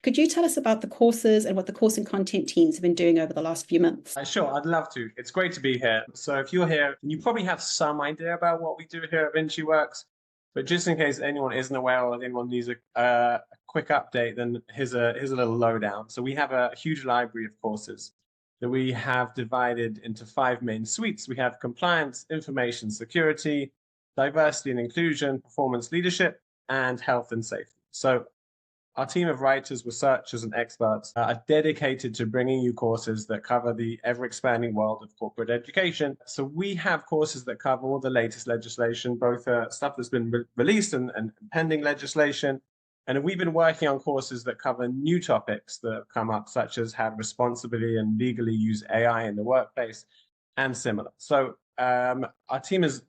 Could you tell us about the courses and what the course and content teams have been doing over the last few months? Sure, I'd love to. It's great to be here. So if you're here, you probably have some idea about what we do here at VinciWorks, but just in case anyone isn't aware or anyone needs a quick update, then here's a little lowdown. So we have a huge library of courses that we have divided into 5 main suites. We have compliance, information security, diversity and inclusion, performance leadership, and health and safety. So our team of writers, researchers, and experts are dedicated to bringing you courses that cover the ever-expanding world of corporate education. So we have courses that cover all the latest legislation, both stuff that's been released and pending legislation. And we've been working on courses that cover new topics that have come up, such as how to responsibly and legally use AI in the workplace and similar. So our team is,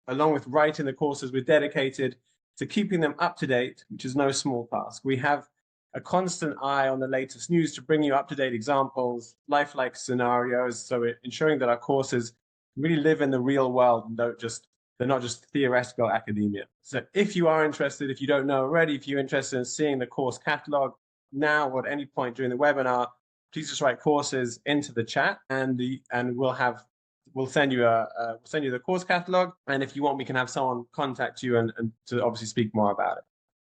along with writing the courses, we're dedicated to keeping them up to date, which is no small task. We have a constant eye on the latest news to bring you up-to-date examples, lifelike scenarios, so we're ensuring that our courses really live in the real world and they're not just theoretical academia. So if you are interested, if you don't know already, if you're interested in seeing the course catalog now or at any point during the webinar, please just write courses into the chat and we'll send you the course catalog, and if you want, we can have someone contact you and to obviously speak more about it.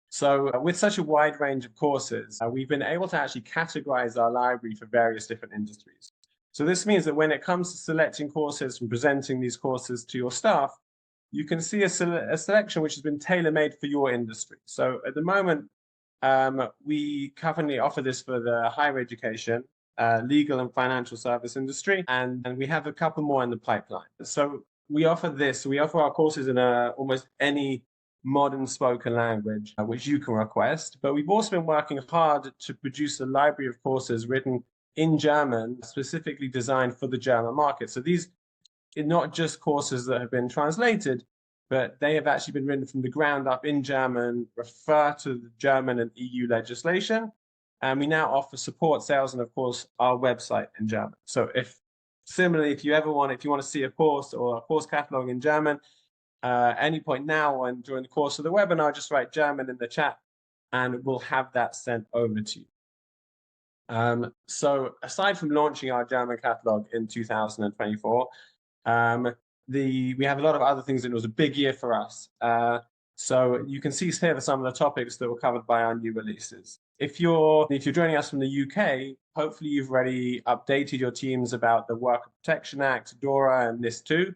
So with such a wide range of courses, we've been able to actually categorize our library for various different industries. So this means that when it comes to selecting courses and presenting these courses to your staff, you can see a selection which has been tailor-made for your industry. So at the moment, we currently offer this for the higher education, legal and financial service industry, and we have a couple more in the pipeline. So we offer our courses in almost any modern spoken language which you can request, but we've also been working hard to produce a library of courses written in German, specifically designed for the German market. So these are not just courses that have been translated, but they have actually been written from the ground up in German, refer to the German and EU legislation. And we now offer support, sales, and of course, our website in German. So if you want to see a course or a course catalog in German, any point now and during the course of the webinar, just write German in the chat and we'll have that sent over to you. So aside from launching our German catalog in 2024, we have a lot of other things, and it was a big year for us. So you can see here some of the topics that were covered by our new releases. If you're joining us from the UK, hopefully you've already updated your teams about the Worker Protection Act, DORA, and NIS2.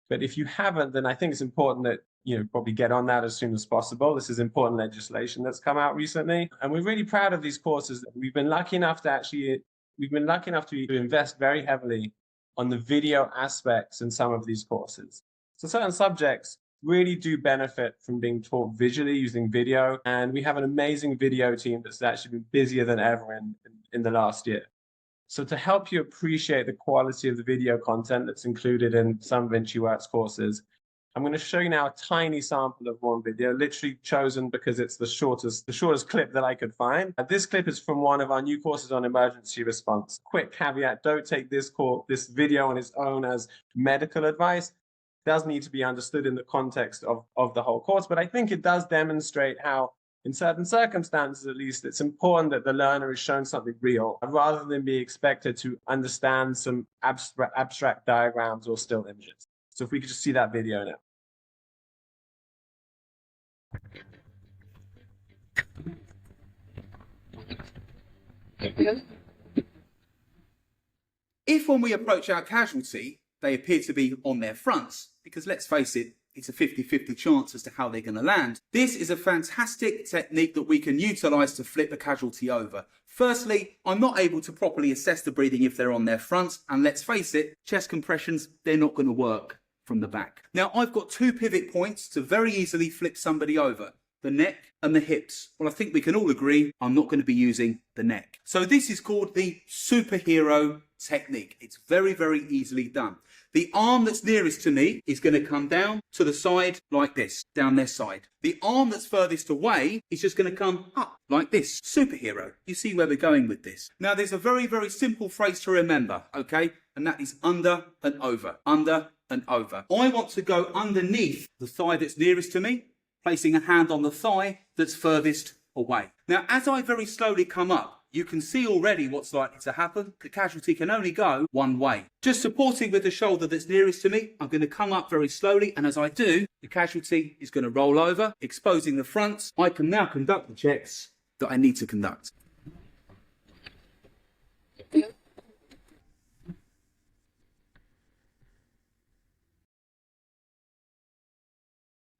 But if you haven't, then I think it's important that you probably get on that as soon as possible. This is important legislation that's come out recently, and we're really proud of these courses. We've been lucky enough to invest very heavily on the video aspects in some of these courses. So certain subjects really do benefit from being taught visually using video, and we have an amazing video team that's actually been busier than ever in the last year. So to help you appreciate the quality of the video content that's included in some VinciWorks courses, I'm going to show you now a tiny sample of one video, literally chosen because it's the shortest clip that I could find. This clip is from one of our new courses on emergency response. Quick caveat, don't take this video on its own as medical advice. It does need to be understood in the context of the whole course, but I think it does demonstrate how, in certain circumstances at least, it's important that the learner is shown something real rather than be expected to understand some abstract diagrams or still images. So if we could just see that video now. If when we approach our casualty, they appear to be on their fronts, because let's face it, it's a 50-50 chance as to how they're going to land. This is a fantastic technique that we can utilize to flip a casualty over. Firstly, I'm not able to properly assess the breathing if they're on their fronts, and let's face it, chest compressions, they're not going to work from the back. Now, I've got 2 pivot points to very easily flip somebody over: the neck and the hips. Well, I think we can all agree I'm not going to be using the neck. So this is called the superhero technique. It's very, very easily done. The arm that's nearest to me is going to come down to the side like this, down their side. The arm that's furthest away is just going to come up like this. Superhero. You see where we're going with this. Now, there's a very, very simple phrase to remember, okay? And that is under and over, under and over. I want to go underneath the thigh that's nearest to me, placing a hand on the thigh that's furthest away. Now, as I very slowly come up, you can see already what's likely to happen. The casualty can only go one way. Just supporting with the shoulder that's nearest to me, I'm going to come up very slowly, and as I do, the casualty is going to roll over, exposing the front. I can now conduct the checks that I need to conduct.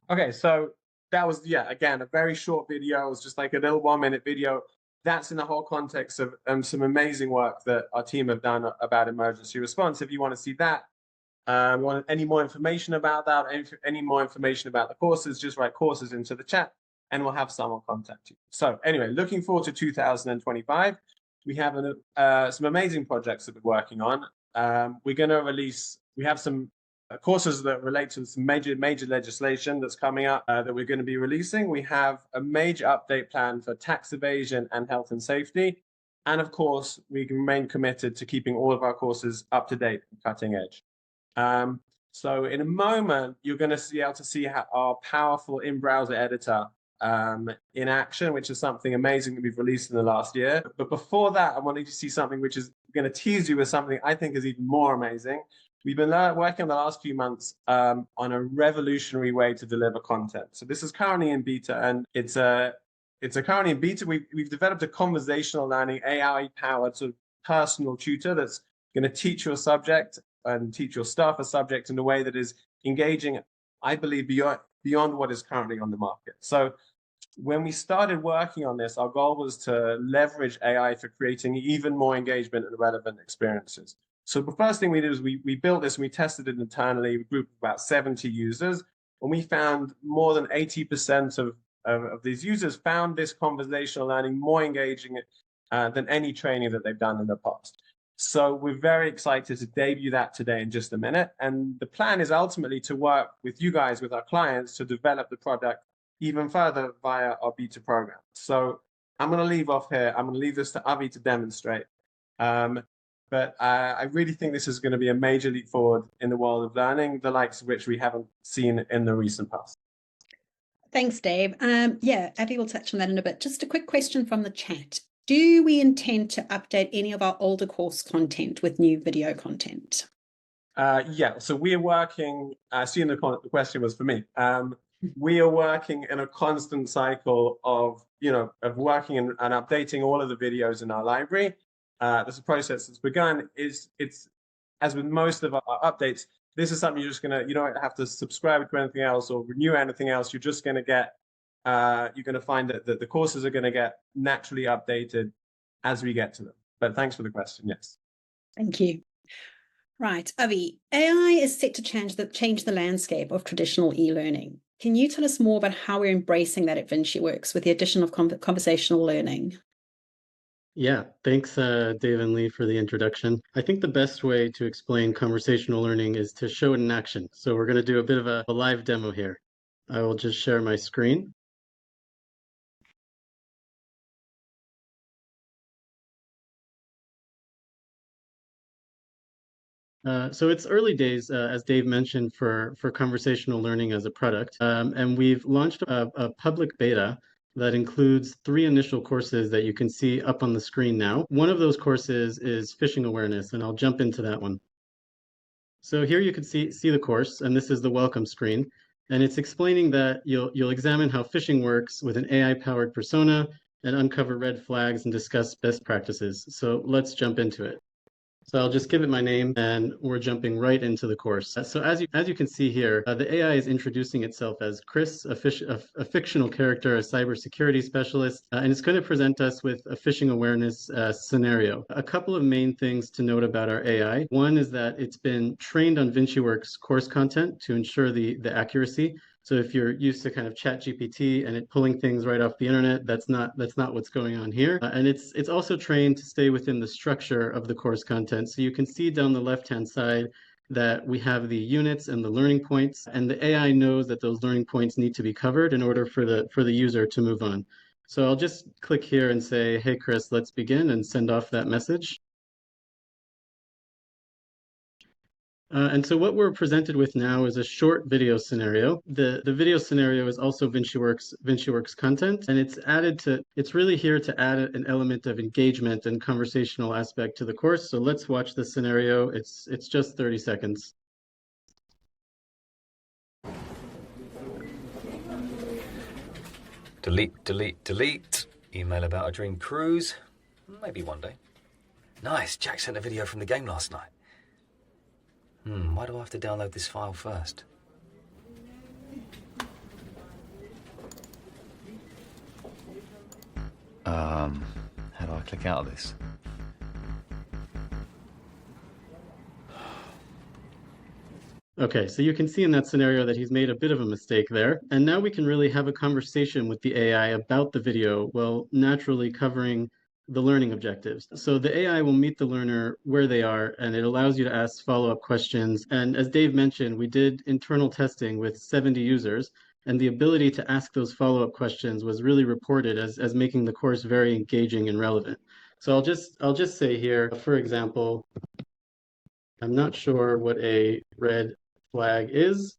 Okay, so that was, yeah, again, a very short video. It was just like a little 1-minute video. That's in the whole context of some amazing work that our team have done about emergency response. If you want to see that, want any more information about that, any more information about the courses, just write courses into the chat and we'll have someone contact you. So anyway, looking forward to 2025. We have some amazing projects that we're working on. We're going to release, we have some courses that relate to some major legislation that's coming up that we're going to be releasing. We have a major update plan for tax evasion and health and safety. And of course, we remain committed to keeping all of our courses up to date and cutting edge. So in a moment, you're going to be able to see how our powerful in-browser editor in action, which is something amazing that we've released in the last year. But before that, I wanted you to see something which is going to tease you with something I think is even more amazing. We've been working in the last few months on a revolutionary way to deliver content. So this is currently in beta, and it's currently in beta. We've developed a conversational learning AI-powered sort of personal tutor that's going to teach your subject and teach your staff a subject in a way that is engaging, I believe, beyond what is currently on the market. So when we started working on this, our goal was to leverage AI for creating even more engagement and relevant experiences. So the first thing we did is we built this and we tested it internally. We grouped about 70 users, and we found more than 80% of these users found this conversational learning more engaging than any training that they've done in the past. So we're very excited to debut that today in just a minute. And the plan is ultimately to work with you guys, with our clients, to develop the product even further via our beta program. So I'm going to leave off here. I'm going to leave this to Avi to demonstrate. But I really think this is going to be a major leap forward in the world of learning, the likes of which we haven't seen in the recent past. Thanks, Dave. Yeah, Abby will touch on that in a bit. Just a quick question from the chat. Do we intend to update any of our older course content with new video content? Yeah, so we are working, seeing the question was for me. We are working in a constant cycle of working and updating all of the videos in our library. This process that's begun. It's as with most of our updates, this is something you don't have to subscribe to anything else or renew anything else. You're just going to get, you're going to find that the courses are going to get naturally updated as we get to them. But thanks for the question. Yes. Thank you. Right, Avi, AI is set to change the landscape of traditional e-learning. Can you tell us more about how we're embracing that at VinciWorks with the addition of conversational learning? Yeah, thanks, Dave and Lee, for the introduction. I think the best way to explain conversational learning is to show it in action. So we're going to do a bit of a live demo here. I will just share my screen. So it's early days, as Dave mentioned, for conversational learning as a product. And we've launched a public beta that includes 3 initial courses that you can see up on the screen now. One of those courses is phishing awareness, and I'll jump into that one. So here you can see the course, and this is the welcome screen. And it's explaining that you'll examine how phishing works with an AI-powered persona and uncover red flags and discuss best practices. So let's jump into it. So I'll just give it my name, and we're jumping right into the course. So as you can see here, the AI is introducing itself as Chris, a fictional character, a cybersecurity specialist, and it's going to present us with a phishing awareness scenario. A couple of main things to note about our AI. One is that it's been trained on VinciWorks course content to ensure the accuracy. So if you're used to kind of ChatGPT and it pulling things right off the internet, that's not what's going on here. And it's also trained to stay within the structure of the course content. So you can see down the left-hand side that we have the units and the learning points, and the AI knows that those learning points need to be covered in order for the user to move on. So I'll just click here and say, hey, Chris, let's begin, and send off that message. And so what we're presented with now is a short video scenario. The video scenario is also VinciWorks content, and it's really here to add an element of engagement and conversational aspect to the course. So let's watch the scenario. It's just 30 seconds. Delete, delete, delete. Email about a dream cruise. Maybe one day. Nice, Jack sent a video from the game last night. Why do I have to download this file first? How do I click out of this? Okay, so you can see in that scenario that he's made a bit of a mistake there. And now we can really have a conversation with the AI about the video while naturally covering the learning objectives. So the AI will meet the learner where they are, and it allows you to ask follow-up questions. And as Dave mentioned, we did internal testing with 70 users, and the ability to ask those follow-up questions was really reported as making the course very engaging and relevant. So I'll just say here, for example, I'm not sure what a red flag is.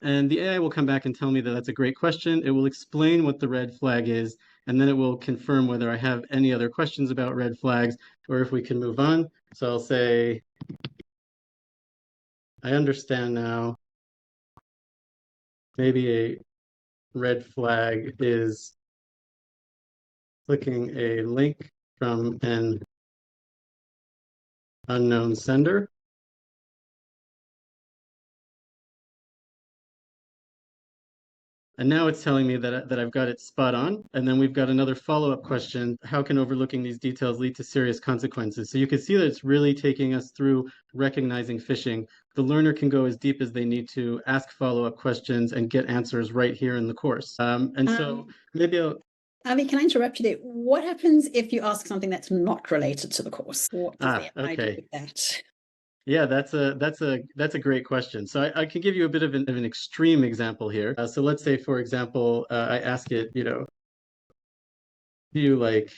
And the AI will come back and tell me that that's a great question. It will explain what the red flag is, and then it will confirm whether I have any other questions about red flags or if we can move on. So I'll say, I understand now. Maybe a red flag is clicking a link from an unknown sender. And now it's telling me that I've got it spot on. And then we've got another follow-up question. How can overlooking these details lead to serious consequences? So you can see that it's really taking us through recognizing phishing. The learner can go as deep as they need to, ask follow-up questions, and get answers right here in the course. So maybe Avi, can I interrupt you there? What happens if you ask something that's not related to the course? What does the AI do with that? Yeah, that's a great question. So I can give you a bit of an extreme example here. So let's say, for example, I ask it, do you like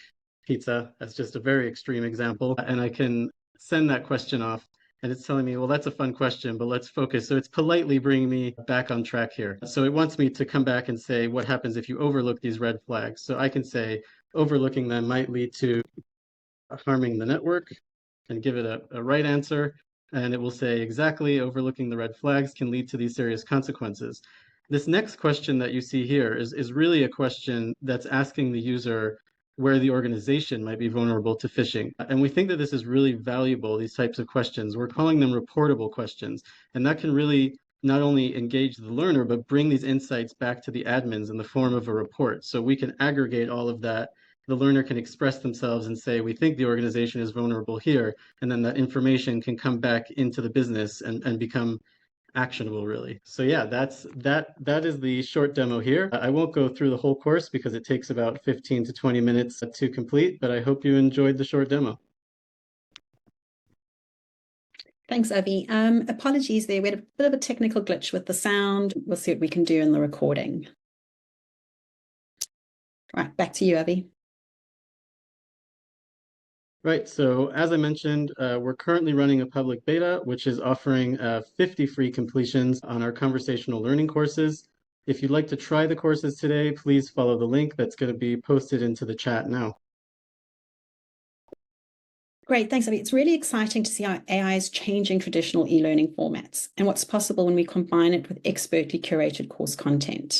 pizza? That's just a very extreme example. And I can send that question off, and it's telling me, well, that's a fun question, but let's focus. So it's politely bringing me back on track here. So it wants me to come back and say, what happens if you overlook these red flags? So I can say, overlooking them might lead to harming the network, and give it a right answer. And it will say exactly, overlooking the red flags can lead to these serious consequences. This next question that you see here is really a question that's asking the user where the organization might be vulnerable to phishing. And we think that this is really valuable, these types of questions. We're calling them reportable questions. And that can really not only engage the learner, but bring these insights back to the admins in the form of a report. So we can aggregate all of that. The learner can express themselves and say, we think the organization is vulnerable here. And then that information can come back into the business and become actionable, really. So yeah, that is the short demo here. I won't go through the whole course because it takes about 15 to 20 minutes to complete, but I hope you enjoyed the short demo. Thanks, Avi. Apologies there. We had a bit of a technical glitch with the sound. We'll see what we can do in the recording. Right, back to you, Avi. Right, so as I mentioned, we're currently running a public beta, which is offering 50 free completions on our conversational learning courses. If you'd like to try the courses today, please follow the link that's going to be posted into the chat now. Great, thanks, Avi. It's really exciting to see how AI is changing traditional e-learning formats and what's possible when we combine it with expertly curated course content.